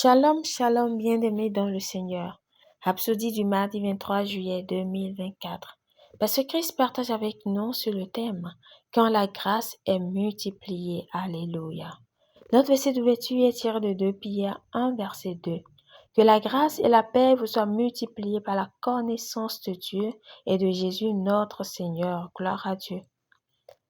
Shalom, shalom, bien-aimés dans le Seigneur. Rhapsodie du mardi 23 juillet 2024. Pasteur Christ partage avec nous sur le thème « Quand la grâce est multipliée ». Alléluia. Notre verset d'ouverture est tiré de 2 Pierre 1, verset 2. Que la grâce et la paix vous soient multipliées par la connaissance de Dieu et de Jésus notre Seigneur. Gloire à Dieu.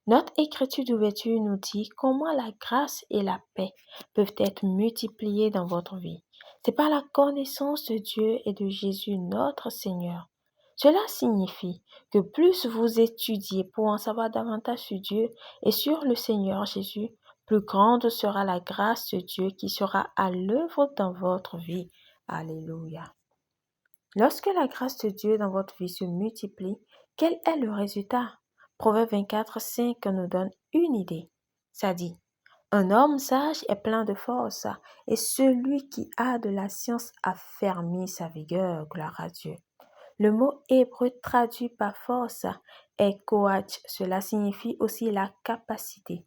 Notre écriture d'ouverture nous dit comment la grâce et la paix peuvent être multipliées dans votre vie. C'est par la connaissance de Dieu et de Jésus notre Seigneur. Cela signifie que plus vous étudiez pour en savoir davantage sur Dieu et sur le Seigneur Jésus, plus grande sera la grâce de Dieu qui sera à l'œuvre dans votre vie. Alléluia. Lorsque la grâce de Dieu dans votre vie se multiplie, quel est le résultat? Proverbe 24, 5 nous donne une idée. Ça dit, un homme sage est plein de force, et celui qui a de la science affermit sa vigueur. Gloire à Dieu. Le mot hébreu traduit par force est koach. Cela signifie aussi la capacité.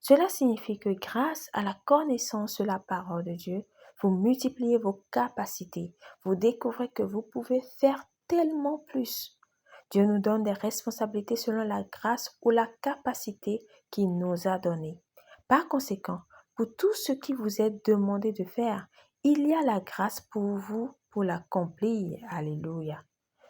Cela signifie que grâce à la connaissance de la parole de Dieu, vous multipliez vos capacités. Vous découvrez que vous pouvez faire tellement plus. Dieu nous donne des responsabilités selon la grâce ou la capacité qu'il nous a donnée. Par conséquent, pour tout ce qui vous est demandé de faire, il y a la grâce pour vous pour l'accomplir. Alléluia.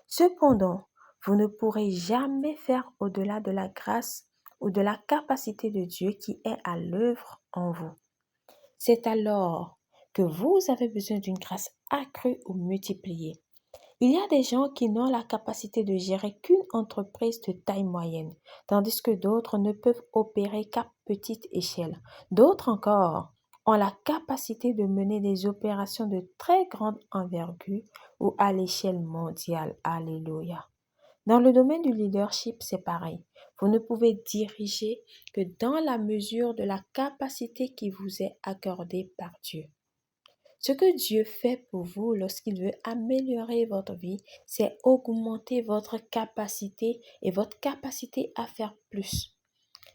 Cependant, vous ne pourrez jamais faire au-delà de la grâce ou de la capacité de Dieu qui est à l'œuvre en vous. C'est alors que vous avez besoin d'une grâce accrue ou multipliée. Il y a des gens qui n'ont la capacité de gérer qu'une entreprise de taille moyenne, tandis que d'autres ne peuvent opérer qu'à petite échelle. D'autres encore ont la capacité de mener des opérations de très grande envergure ou à l'échelle mondiale. Alléluia. Dans le domaine du leadership, c'est pareil. Vous ne pouvez diriger que dans la mesure de la capacité qui vous est accordée par Dieu. Ce que Dieu fait pour vous lorsqu'il veut améliorer votre vie, c'est augmenter votre capacité et votre capacité à faire plus.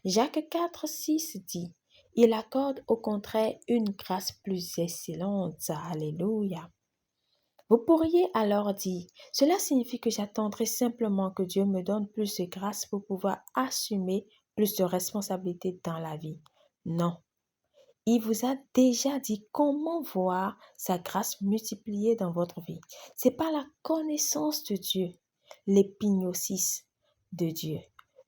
Jacques 4, 6 dit, « Il accorde au contraire une grâce plus excellente. » Alléluia. Vous pourriez alors dire, cela signifie que j'attendrai simplement que Dieu me donne plus de grâce pour pouvoir assumer plus de responsabilités dans la vie. Non. Il vous a déjà dit comment voir sa grâce multipliée dans votre vie. C'est par la connaissance de Dieu, l'épignosis de Dieu.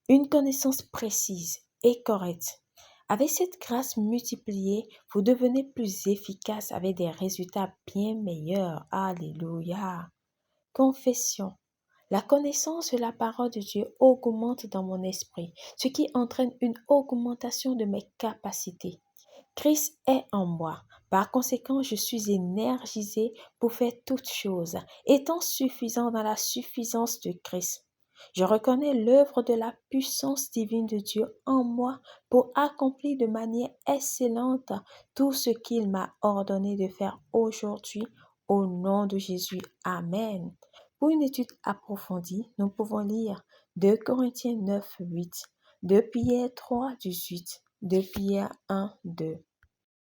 Une connaissance précise et correcte. Avec cette grâce multipliée, vous devenez plus efficace avec des résultats bien meilleurs. Alléluia. Confession. La connaissance de la parole de Dieu augmente dans mon esprit, ce qui entraîne une augmentation de mes capacités. Christ est en moi. Par conséquent, je suis énergisé pour faire toutes choses, étant suffisant dans la suffisance de Christ. Je reconnais l'œuvre de la puissance divine de Dieu en moi pour accomplir de manière excellente tout ce qu'il m'a ordonné de faire aujourd'hui au nom de Jésus. Amen. Pour une étude approfondie, nous pouvons lire 2 Corinthiens 9, 8, 2 Pierre 3, 18, 2 Pierre 1, 2.